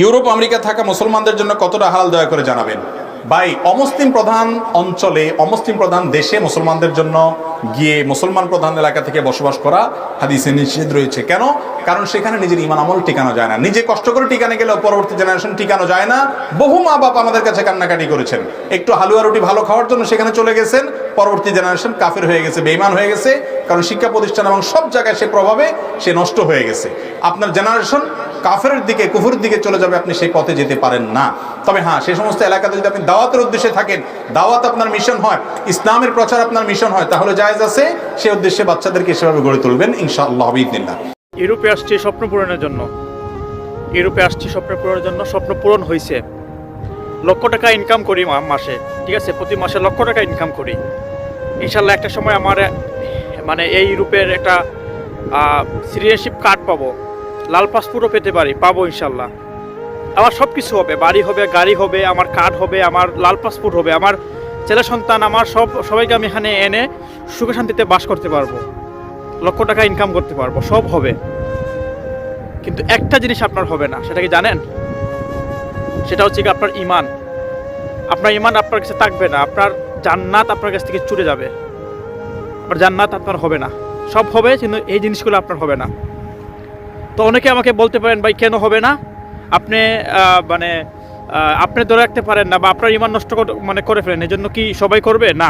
Europe America থাকা মুসলমানদের জন্য কতটা হালাল দয়া করে জানাবেন। ভাই, অমুসলিম প্রধান অঞ্চলে, অমুসলিম প্রধান দেশে মুসলমানদের জন্য গিয়ে মুসলমান প্রধান এলাকা থেকে বসবাস করা হাদিসে নিষেধ রয়েছে। কেন? কারণ সেখানে নিজের ইমান আমল টিকানো যায় না। নিজে কষ্ট করে টিকানো গেলেও পরবর্তী জেনারেশন টিকানো যায় না। বহু মা বাপ আমাদের কাছে কান্নাকাটি করেছেন, একটু হালুয়া রুটি ভালো খাওয়ার জন্য সেখানে চলে গেছেন, পরবর্তী জেনারেশন কাফের হয়ে গেছে, বেঈমান হয়ে গেছে। কারণ শিক্ষা প্রতিষ্ঠান এবং সব জায়গায় সে প্রভাবে সে নষ্ট হয়ে গেছে। আপনার জেনারেশন কাফেরের দিকে, কুফরের দিকে চলে যাবে, আপনি সেই পথে যেতে পারেন না। তবে হ্যাঁ, সেই সমস্ত এলাকাতে যদি আপনি দাওয়াতের উদ্দেশ্যে থাকেন, দাওয়াত আপনার মিশন হয়, ইসলামের প্রচার আপনার মিশন হয়, তাহলে জায়েজ আছে সেই উদ্দেশ্যে বাচ্চাদেরকে সেভাবে গড়ে তুলবেন ইনশাআল্লাহ বিইذনিল্লাহ। ইউরোপে আসছি স্বপ্ন পূরণের জন্য, ইউরোপে আসছি স্বপ্ন পূরণের জন্য। স্বপ্ন পূরণ হয়েছে। লক্ষ টাকা ইনকাম করি মাসে, ঠিক আছে, প্রতি মাসে লক্ষ টাকা ইনকাম করি। ইনশাল্লাহ একটা সময় আমার মানে এই ইউরোপের একটা সিটিজেনশিপ কার্ড পাবো, লাল পাসপোর্টও পেতে পারি, পাবো ইনশাল্লাহ। আমার সব কিছু হবে, বাড়ি হবে, গাড়ি হবে, আমার কার্ড হবে, আমার লাল পাসপোর্ট হবে, আমার ছেলে সন্তান, আমার সবাইকে আমি এখানে এনে সুখে শান্তিতে বাস করতে পারবো, লক্ষ টাকা ইনকাম করতে পারবো, সব হবে। কিন্তু একটা জিনিস আপনার হবে না, সেটা কি জানেন? সেটা হচ্ছে কি আপনার ইমান। আপনার ইমান আপনার কাছে থাকবে না, আপনার জান্নাত আপনার কাছ থেকে চলে যাবে। আপনার জান্নাত আপনার হবে না। সব হবে কিন্তু এই জিনিসগুলো আপনার হবে না। তো অনেকে আমাকে বলতে পারেন, ভাই কেন হবে না? আপনি আপনি ধরে রাখতে পারেন না, বা আপনার ইমান নষ্ট করে ফেলেন, এই জন্য কি সবাই করবে না?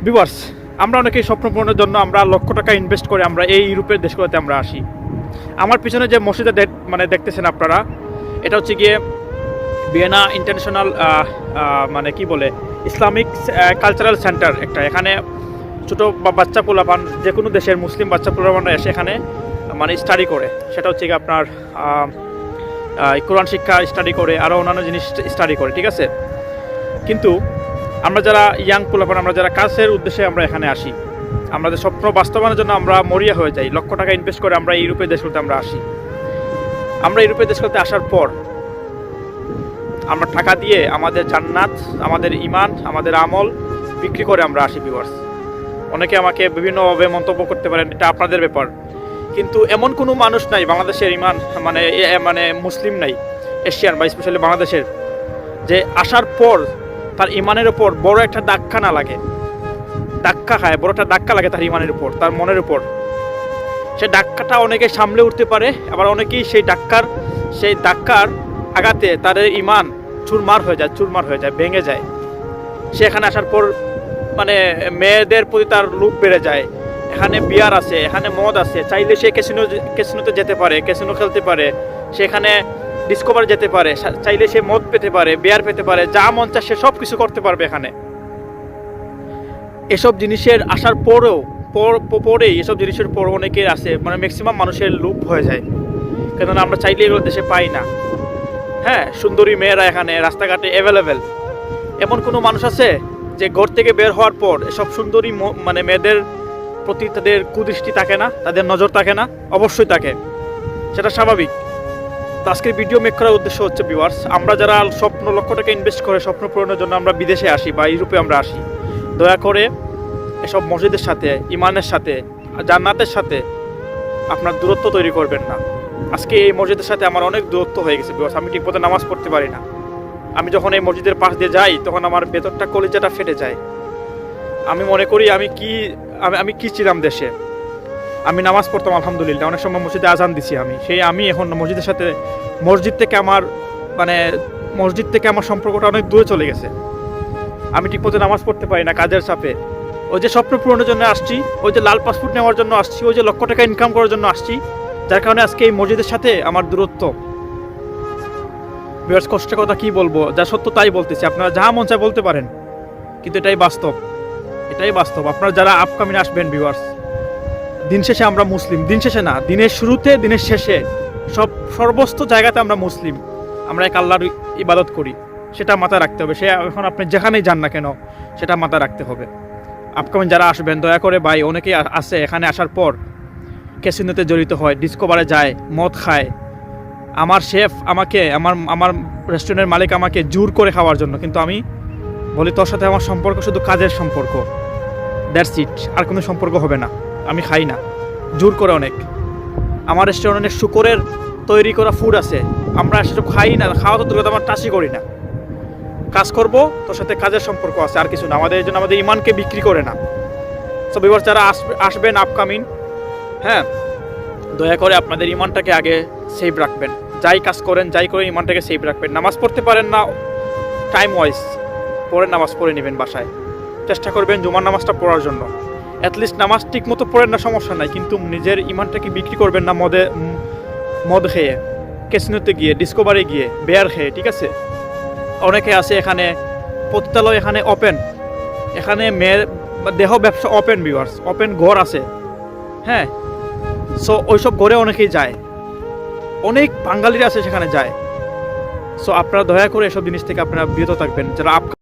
ভিউয়ার্স, আমরা অনেকেই স্বপ্ন পূরণের জন্য আমরা লক্ষ টাকা ইনভেস্ট করে আমরা এই ইউরোপের দেশগুলোতে আমরা আসি। আমার পিছনে যে মসজিদে দেখতেছেন আপনারা, এটা হচ্ছে গিয়ে Vienna international Islamic cultural centre একটা। এখানে ছোটো বাচ্চা পোলাপান, যে কোনো দেশের মুসলিম বাচ্চা পোলাপানরা এসে এখানে স্টাডি করে। সেটা হচ্ছে গিয়ে আপনার কোরআন শিক্ষা স্টাডি করে, আরও অন্যান্য জিনিস স্টাডি করে, ঠিক আছে। কিন্তু আমরা যারা ইয়াং পোলাপান, আমরা যারা কাজের উদ্দেশ্যে আমরা এখানে আসি, আমাদের স্বপ্ন বাস্তবায়নের জন্য আমরা মরিয়া হয়ে যাই, লক্ষ টাকা ইনভেস্ট করে আমরা ইউরোপের দেশগুলোতে আমরা আসি। আমরা ইউরোপের দেশগুলোতে আসার পর আমরা টাকা দিয়ে আমাদের জান্নাত, আমাদের ইমান, আমাদের আমল বিক্রি করে আমরা আসি। ভিউয়ার্স, অনেকে আমাকে বিভিন্নভাবে মন্তব্য করতে পারেন, এটা আপনাদের ব্যাপার। কিন্তু এমন কোনো মানুষ নাই বাংলাদেশের ইমান মুসলিম নাই, এশিয়ান বা স্পেশালি বাংলাদেশের, যে আসার পর তার ইমানের উপর বড় একটা ধাক্কা না লাগে, ধাক্কা খায়, বড় একটা ধাক্কা লাগে তার ইমানের উপর, তার মনের উপর। সেই ধাক্কাটা অনেকে সামলে উঠতে পারে, আবার অনেকেই সেই ধাক্কার আঘাতে তার ইমান চুরমার হয়ে যায়, ভেঙে যায়। সে এখানে আসার পর মেয়েদের প্রতি তার লোভ বেড়ে যায়। এখানে বিয়ার আছে, এখানে মদ আছে, চাইলে সে ক্যাসিনোতে যেতে পারে, ক্যাসিনো খেলতে পারে, সেখানে ডিসকভার যেতে পারে, চাইলে সে মদ পেতে পারে, বিয়ার পেতে পারে, যা মন চায় সে সব কিছু করতে পারবে এখানে। এসব জিনিসের আসার পরেই এসব জিনিসের পর অনেকের আছে, ম্যাক্সিমাম মানুষের লোভ হয়ে যায়, কেননা আমরা চাইলে এগুলো দেশে পাই না। হ্যাঁ, সুন্দরী মেয়েরা এখানে রাস্তাঘাটে অ্যাভেলেবেল। এমন কোনো মানুষ আছে যে ঘর থেকে বের হওয়ার পর এসব সুন্দরী মেয়েদের প্রতি তাদের কুদৃষ্টি থাকে না, তাদের নজর থাকে না? অবশ্যই থাকে, সেটা স্বাভাবিক। তো আজকের ভিডিও মেক করার উদ্দেশ্য হচ্ছে, ভিউয়ার্স, আমরা যারা স্বপ্ন লক্ষ টাকা ইনভেস্ট করে স্বপ্ন পূরণের জন্য আমরা বিদেশে আসি বা ইউরোপে আমরা আসি, দয়া করে এসব মসজিদের সাথে, ইমানের সাথে, জান্নাতের সাথে আপনার দূরত্ব তৈরি করবেন না। আজকে এই মসজিদের সাথে আমার অনেক দূরত্ব হয়ে গেছে, ভিউয়ার্স। আমি ঠিকমতো নামাজ পড়তে পারি না। আমি যখন এই মসজিদের পাশ দিয়ে যাই, তখন আমার ভেতরটা, কলিজাটা ফেটে যায়। আমি মনে করি আমি কি ছিলাম দেশে। আমি নামাজ পড়তাম আলহামদুলিল্লাহ, অনেক সময় মসজিদে আজান দিছি আমি এখন মসজিদ থেকে আমার সম্পর্কটা অনেক দূরে চলে গেছে। আমি ঠিকমতো নামাজ পড়তে পারি না কাজের চাপে। ওই যে স্বপ্ন পূরণের জন্য আসছি, ওই যে লাল পাসপোর্ট নেওয়ার জন্য আসছি, ওই যে লক্ষ টাকা ইনকাম করার জন্য আসছি, যার কারণে আজকে এই মসজিদের সাথে আমার দূরত্ব। ভিউয়ার্স, কষ্টের কথা কি বলবো, যা সত্য তাই বলতেছি। আপনারা যা মন চায় বলতে পারেন, কিন্তু এটাই বাস্তব। আপনারা যারা আপকামিং আসবেন, ভিউয়ার্স, দিন শেষে আমরা মুসলিম। দিন শেষে না, দিনের শুরুতে, দিনের শেষে, সর্বস্ত জায়গাতে আমরা মুসলিম। আমরা এক আল্লাহর ইবাদত করি, সেটা মাথায় রাখতে হবে। সে এখন আপনি যেখানেই যান না কেন, সেটা মাথায় রাখতে হবে। আপকামিং যারা আসবেন, দয়া করে ভাই, অনেকেই আছে এখানে আসার পর ক্যাসিনোতে জড়িত হয়, ডিসকভারে যায়, মদ খায়। আমার শেফ আমাকে, আমার রেস্টুরেন্টের মালিক আমাকে জোর করে খাওয়ার জন্য, কিন্তু আমি বলি, তোর সাথে আমার সম্পর্ক শুধু কাজের সম্পর্ক, দ্যাটস ইট, আর কোনো সম্পর্ক হবে না। আমি খাই না, জোর করে অনেক। আমার রেস্টুরেন্টের শুকরের তৈরি করা ফুড আছে, আমরা সেসব খাই না, খাওয়া তো দূরে আমরা টাচই করি না। কাজ করব, তোর সাথে কাজের সম্পর্ক আছে, আর কিছু না। আমাদের এই জন্য আমাদের ইমানকে বিক্রি করে না। সো ভিউয়ার্স, যারা আসবেন আপকামিং, হ্যাঁ, দয়া করে আপনাদের ইমানটাকে আগে সেভ রাখবেন। যাই কাজ করেন, যাই করেন, ইমানটাকে সেভ রাখবেন। নামাজ পড়তে পারেন না, টাইম ওয়াইজ পড়ে নামাজ পড়ে নেবেন বাসায়। চেষ্টা করবেন জুমার নামাজটা পড়ার জন্য। অ্যাটলিস্ট নামাজ ঠিক মতো পড়েন না, সমস্যা নাই, কিন্তু নিজের ইমানটাকে বিক্রি করবেন না মদ খেয়ে, ক্যাসিনোতে গিয়ে, ডিসকোভারে গিয়ে, বেয়ার খেয়ে, ঠিক আছে? অনেকে আছে এখানে, পতিতালয় এখানে ওপেন, এখানে মেয়ের দেহ ব্যবসা ওপেন, ভিউয়ার্স, ওপেন ঘর আছে, হ্যাঁ। সো ওইসব ঘরে অনেকেই যায়, অনেক বাঙালিরা আছে সেখানে যায়। সো আপনারা দয়া করে এসব জিনিস থেকে আপনারা বিরত থাকবেন। যারা